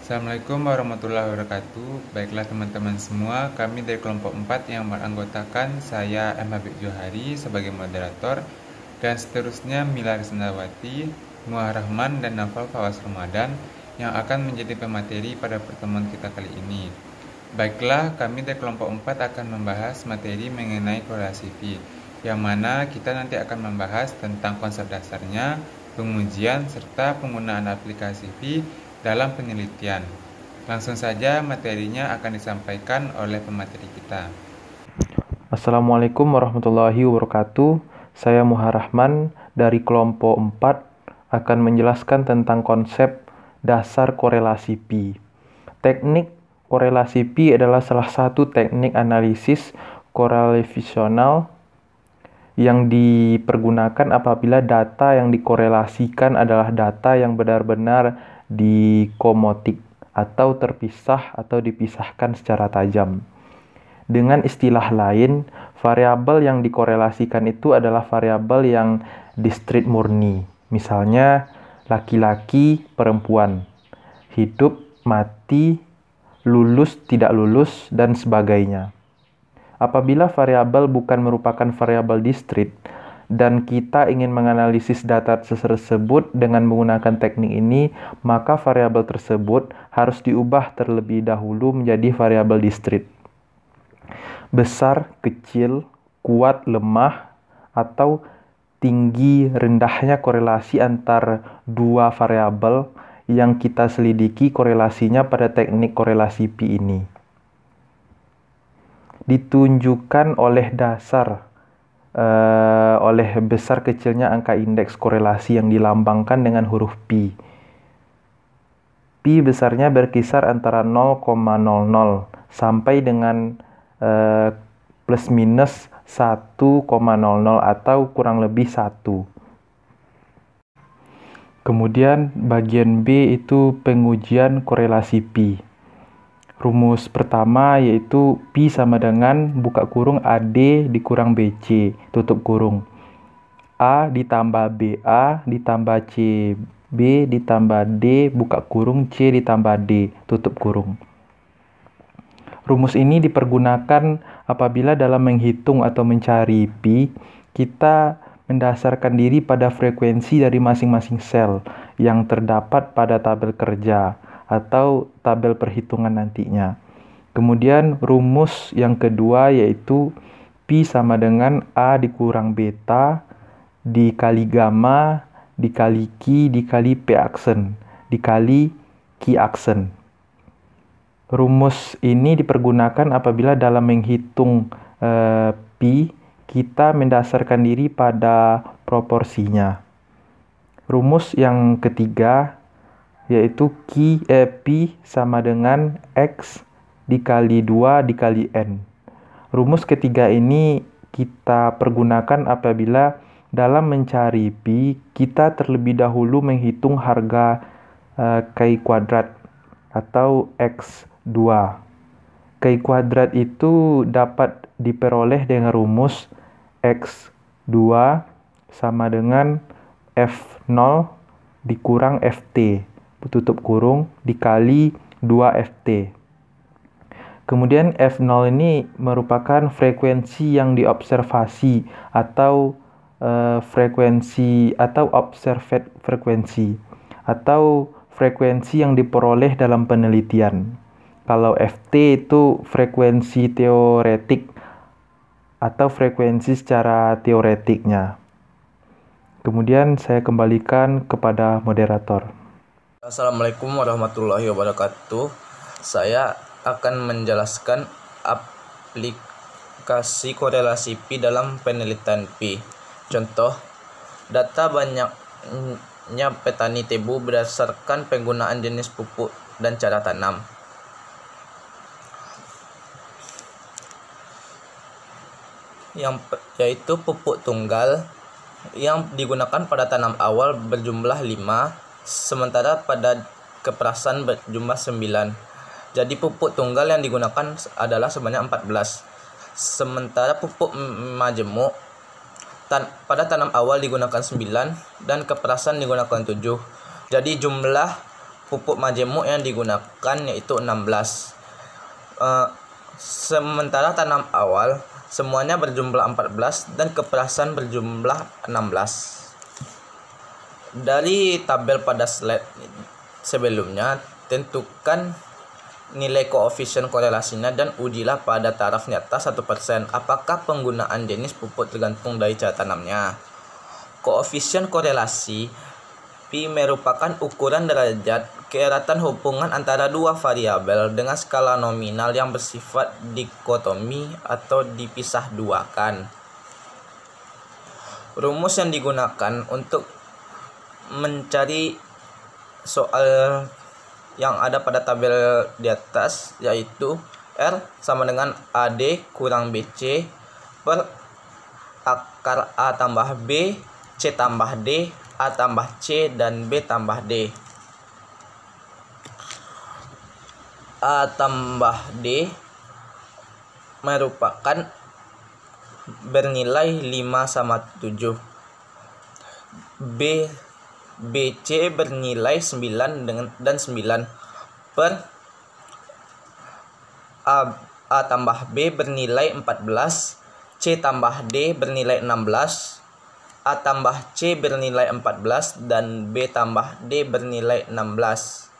Assalamualaikum warahmatullahi wabarakatuh. Baiklah teman-teman semua, kami dari kelompok 4 yang beranggotakan saya M. Habib Johari sebagai moderator dan seterusnya Mila Risnawati, Muah Rahman, dan Nafal Fawas Ramadan yang akan menjadi pemateri pada pertemuan kita kali ini. Baiklah, kami dari kelompok 4 akan membahas materi mengenai korelasi Pi, yang mana kita nanti akan membahas tentang konsep dasarnya, pengujian, serta penggunaan aplikasi Pi dalam penelitian. Langsung saja materinya akan disampaikan oleh pemateri kita. Assalamualaikum warahmatullahi wabarakatuh. Saya Muhar Rahman dari kelompok 4 akan menjelaskan tentang konsep dasar korelasi Pi. Teknik korelasi Pi adalah salah satu teknik analisis korelasional yang dipergunakan apabila data yang dikorelasikan adalah data yang benar-benar dikomotik atau terpisah atau dipisahkan secara tajam. Dengan istilah lain, variabel yang dikorelasikan itu adalah variabel yang discrete murni. Misalnya, laki-laki, perempuan, hidup, mati, lulus, tidak lulus, dan sebagainya. Apabila variabel bukan merupakan variabel discrete dan kita ingin menganalisis data tersebut dengan menggunakan teknik ini, maka variabel tersebut harus diubah terlebih dahulu menjadi variabel discrete. Besar, kecil, kuat, lemah, atau tinggi, rendahnya korelasi antar dua variabel yang kita selidiki korelasinya pada teknik korelasi Pi ini ditunjukkan oleh oleh besar kecilnya angka indeks korelasi yang dilambangkan dengan huruf Pi. Pi besarnya berkisar antara 0,00 sampai dengan plus minus 1,00 atau kurang lebih 1. Kemudian bagian B itu pengujian korelasi Pi. Rumus pertama yaitu Pi sama dengan buka kurung AD dikurang BC, tutup kurung. A ditambah BA ditambah CB ditambah D buka kurung C ditambah D, tutup kurung. Rumus ini dipergunakan apabila dalam menghitung atau mencari Pi, kita mendasarkan diri pada frekuensi dari masing-masing sel yang terdapat pada tabel kerja atau tabel perhitungan nantinya. Kemudian rumus yang kedua yaitu Pi sama dengan A dikurang beta dikali gamma dikali Q dikali P aksen dikali Q aksen. Rumus ini dipergunakan apabila dalam menghitung Pi kita mendasarkan diri pada proporsinya. Rumus yang ketiga yaitu Pi sama dengan X dikali 2 dikali N. Rumus ketiga ini kita pergunakan apabila dalam mencari Pi, kita terlebih dahulu menghitung harga Ki kuadrat atau X2. Ki kuadrat itu dapat diperoleh dengan rumus X2 sama dengan F0 dikurang Ft tutup kurung dikali 2Ft. Kemudian F0 ini merupakan frekuensi yang diobservasi atau frekuensi atau observed frekuensi atau frekuensi yang diperoleh dalam penelitian. Kalau Ft itu frekuensi teoretik atau frekuensi secara teoretiknya. Kemudian saya kembalikan kepada moderator. Assalamualaikum warahmatullahi wabarakatuh. Saya akan menjelaskan aplikasi korelasi Pi dalam penelitian Pi. Contoh, data banyaknya petani tebu berdasarkan penggunaan jenis pupuk dan cara tanam. Yaitu pupuk tunggal yang digunakan pada tanam awal berjumlah 5, sementara pada keperasan berjumlah 9. Jadi pupuk tunggal yang digunakan adalah sebanyak 14. Sementara pupuk majemuk pada tanam awal digunakan 9 dan keperasan digunakan 7. Jadi jumlah pupuk majemuk yang digunakan yaitu 16. Sementara tanam awal semuanya berjumlah 14 dan keperasan berjumlah 16. Dari tabel pada slide sebelumnya, tentukan nilai koefisien korelasinya dan ujilah pada taraf nyata 1%. Apakah penggunaan jenis pupuk tergantung dari cara tanamnya. Koefisien korelasi Pi merupakan ukuran derajat keeratan hubungan antara dua variabel dengan skala nominal yang bersifat dikotomi atau dipisah duakan. Rumus yang digunakan untuk mencari soal yang ada pada tabel di atas yaitu R sama dengan AD kurang BC per akar A tambah B, C tambah D, A tambah C, dan B tambah D. A tambah D merupakan bernilai 5/7. BC bernilai 9 dan 9 per A tambah B bernilai 14, C tambah D bernilai 16, A tambah C bernilai 14 dan B tambah D bernilai 16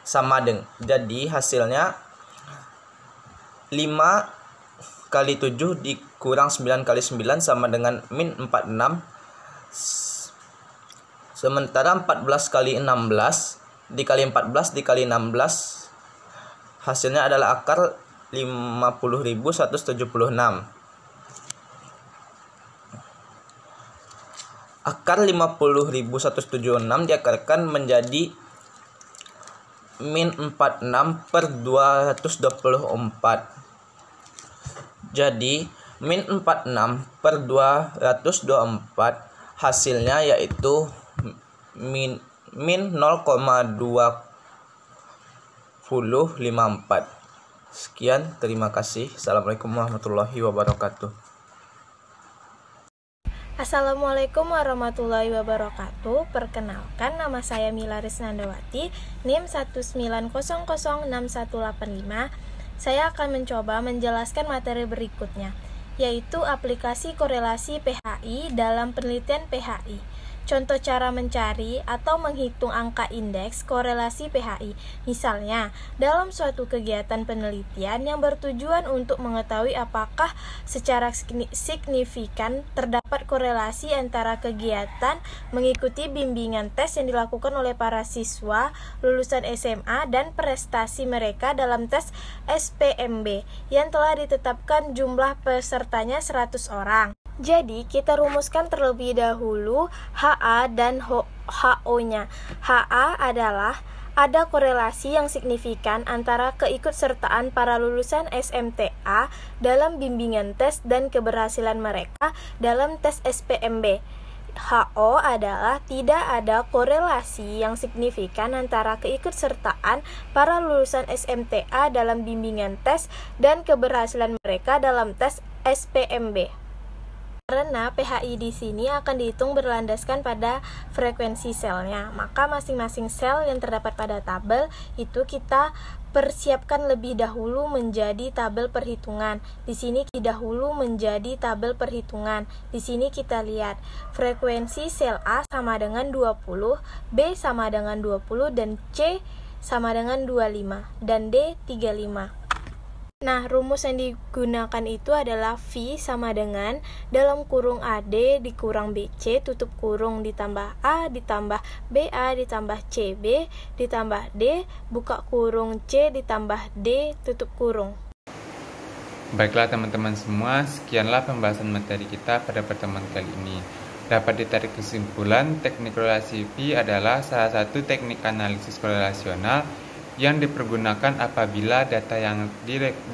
sama dengan, jadi hasilnya 5 kali 7 dikurang 9 kali 9 sama dengan min 46. Sementara 14 kali 16 dikali 14 dikali 16 hasilnya adalah akar 50.176. Akar 50.176 diakarkan menjadi min 46 per 224. Jadi min 46 per 224 hasilnya yaitu min 0,2054. Sekian, terima kasih. Assalamualaikum warahmatullahi wabarakatuh. Assalamualaikum warahmatullahi wabarakatuh. Perkenalkan, nama saya Mila Risnandawati, NIM 190061185. Saya akan mencoba menjelaskan materi berikutnya, yaitu aplikasi korelasi PHI dalam penelitian PHI. Contoh cara mencari atau menghitung angka indeks korelasi PHI. Misalnya, dalam suatu kegiatan penelitian yang bertujuan untuk mengetahui apakah secara signifikan terdapat korelasi antara kegiatan mengikuti bimbingan tes yang dilakukan oleh para siswa lulusan SMA dan prestasi mereka dalam tes SPMB yang telah ditetapkan jumlah pesertanya 100 orang. Jadi, kita rumuskan terlebih dahulu HA dan HO-nya. HA adalah ada korelasi yang signifikan antara keikutsertaan para lulusan SMTA dalam bimbingan tes dan keberhasilan mereka dalam tes SPMB. HO adalah tidak ada korelasi yang signifikan antara keikutsertaan para lulusan SMTA dalam bimbingan tes dan keberhasilan mereka dalam tes SPMB. Karena PHI di sini akan dihitung berlandaskan pada frekuensi selnya, maka masing-masing sel yang terdapat pada tabel itu kita persiapkan lebih dahulu menjadi tabel perhitungan. Di sini dahulu menjadi tabel perhitungan. Di sini kita lihat frekuensi sel A sama dengan 20, B sama dengan 20 dan C sama dengan 25 dan D 35. Nah, rumus yang digunakan itu adalah V sama dengan dalam kurung AD dikurang BC tutup kurung ditambah A ditambah BA ditambah CB ditambah D buka kurung C ditambah D tutup kurung. Baiklah teman-teman semua, sekianlah pembahasan materi kita pada pertemuan kali ini. Dapat ditarik kesimpulan, teknik korelasi Pi adalah salah satu teknik analisis korelasional yang dipergunakan apabila data yang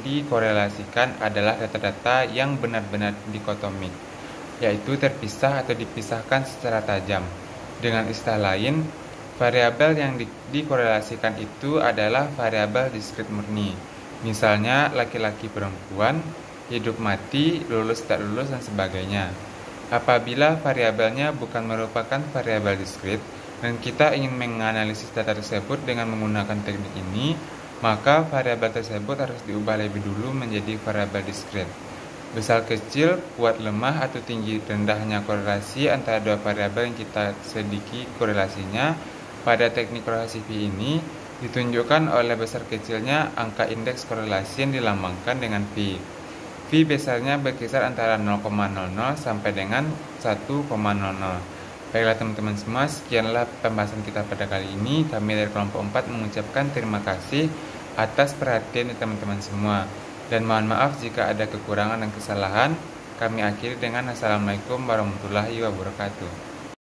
dikorelasikan adalah data-data yang benar-benar dikotomik, yaitu terpisah atau dipisahkan secara tajam. Dengan istilah lain, variabel yang dikorelasikan itu adalah variabel diskrit murni. Misalnya laki-laki perempuan, hidup mati, lulus tak lulus, dan sebagainya. Apabila variabelnya bukan merupakan variabel diskrit, dan kita ingin menganalisis data tersebut dengan menggunakan teknik ini, maka variabel tersebut harus diubah lebih dulu menjadi variabel diskrit. Besar kecil, kuat lemah atau tinggi rendahnya korelasi antara dua variabel yang kita selidiki korelasinya pada teknik korelasi Pi ini ditunjukkan oleh besar kecilnya angka indeks korelasi yang dilambangkan dengan Pi. Pi besarnya berkisar antara 0,00 sampai dengan 1,00. Baiklah teman-teman semua, sekianlah pembahasan kita pada kali ini. Kami dari kelompok 4 mengucapkan terima kasih atas perhatian teman-teman semua. Dan mohon maaf jika ada kekurangan dan kesalahan. Kami akhiri dengan Assalamualaikum warahmatullahi wabarakatuh.